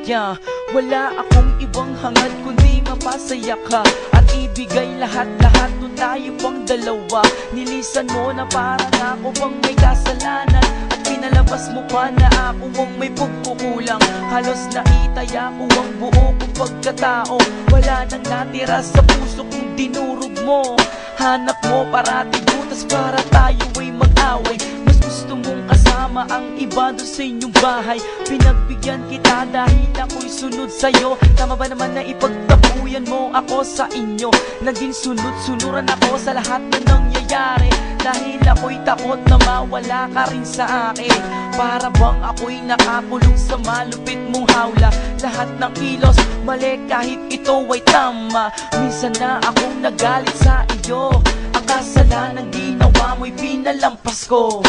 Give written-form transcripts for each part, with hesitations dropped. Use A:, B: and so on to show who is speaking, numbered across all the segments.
A: saya. Wala akong ibang hangad kundi mapasaya ka at ibigay lahat-lahat nung tayo pang dalawa. Nilisan mo na parang ako bang may kasalanan at pinalabas mo pa na ako ang may pagkukulang. Halos naitaya ko ang buo kong pagkatao. Wala nang natira sa puso kong dinurog mo. Hanap mo parati butas para tayo ay mag-away. Mas gusto mong kasama ang iba doon sa inyong bahay. Pinagbigyan kita dahil ako'y sunod sa'yo. Tama ba naman na ipagtapuyan mo ako sa inyo? Naging sunod-sunuran ako sa lahat na nangyayari dahil ako'y takot na mawala ka rin sa akin. Para bang ako'y nakakulong sa malupit mong hawla. Lahat ng kilos mali kahit ito ay tama. Minsan na akong nagalit sa iyo. Ang kasalanan ginawa mo'y pinalampas ko.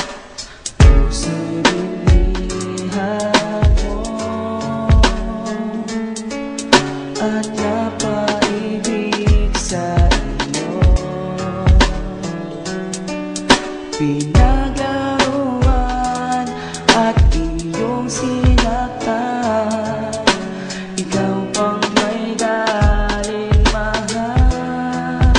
A: Puso'y binihan mo at napaibig sa iyo. Pinaglaruan at iyong sinaktan. Ikaw pang may galing mahal.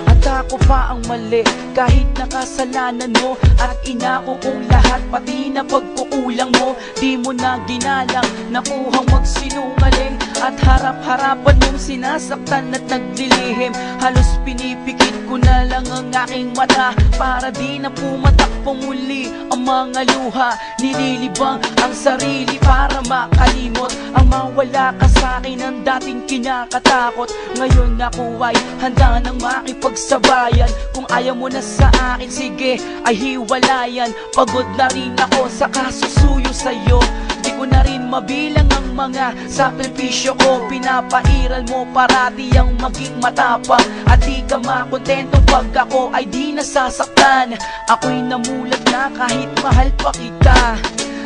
A: At ako pa ang mali kahit nakasalanan mo. At inako kong lahat pati na pagkukulang mo. Di mo na ginalang, nakuhang magsinungaling. At harap-harapan mong sinasaktan at naglilihim. Halos pinipikit ko na lang ang aking mata para di na pumatakbo muli ang mga luha. Nililibang ang sarili para makalimot ang mawala ka sa'kin ang dating kinakatakot. Ngayon ako ay handa nang makipagsabayan. Kung ayaw mo na sa akin, sige ay hiwalayan. Pagod na rin ako sa kasusuyo sa'yo. Di ko na rin mabilang ang mga sakripisyo ko. Pinapairal mo parati ang maging matapang at di ka makontento pag ako ay di nasasaktan. Ako'y namulat na kahit mahal pa kita.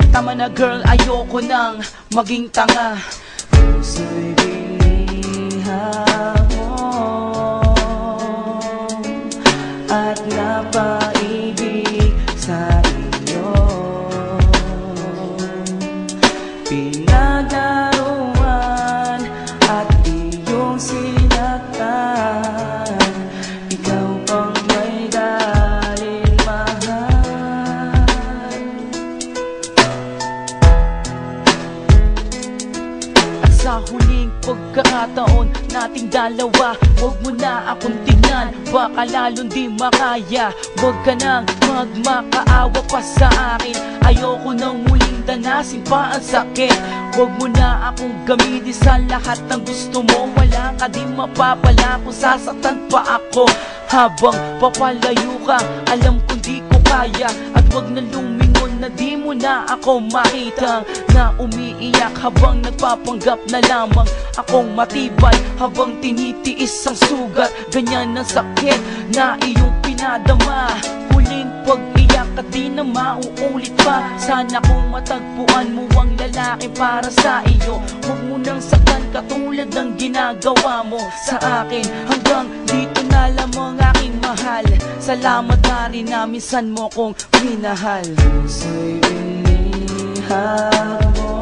A: Tama na girl, ayoko nang maging tanga. Puso'y binihan mo at napaibig sa iyo. Pinaglaruan at iyong sinaktan. Ikaw pang may galing mahal. At sa huling pagkakataon nating dalawa, huwag mo na akong tingnan, baka lalong di makaya. Huwag ka nang magmakaawa pa sa akin. Ayoko nang muling danasin pa ang sakit. Huwag mo na akong gamitin sa lahat ng gusto mo. Wala ka din mapapala kung sasaktan pa ako. Habang papalayo ka, alam kong di ko kaya. At huwag na lumingon na di mo na ako makita. Na umiiyak habang nagpapanggap na lamang akong matibay. Habang tinitiis ang sugat, ganyan ang sakit na iyong pinadama. Huling pag-iyak at di na mauulit pa. Sana kung matagpuan mo ang lalaki para sa iyo. Huwag mo nang saktan katulad ng ginagawa mo sa akin. Hanggang dito na lamang aking mahal. Salamat na rin na minsan mo kong minahal. Puso'y binihan mo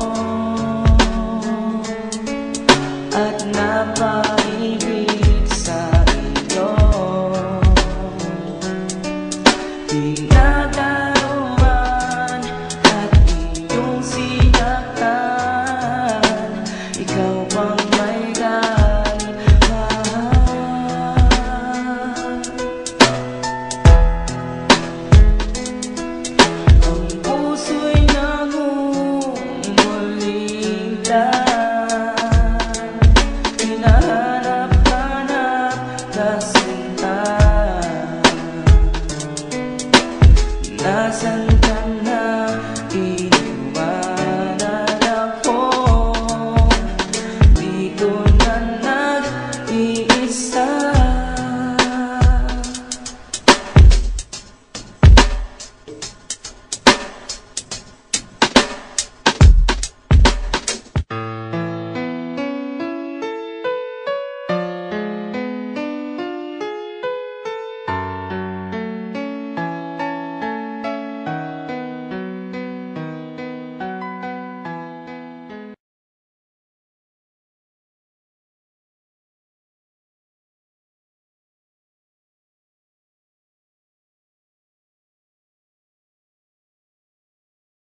A: at napaibig sa iyo. Pinaglaruan at iyong sinaktan. Ikaw bang may galing mahal? Ang puso'y nangumuling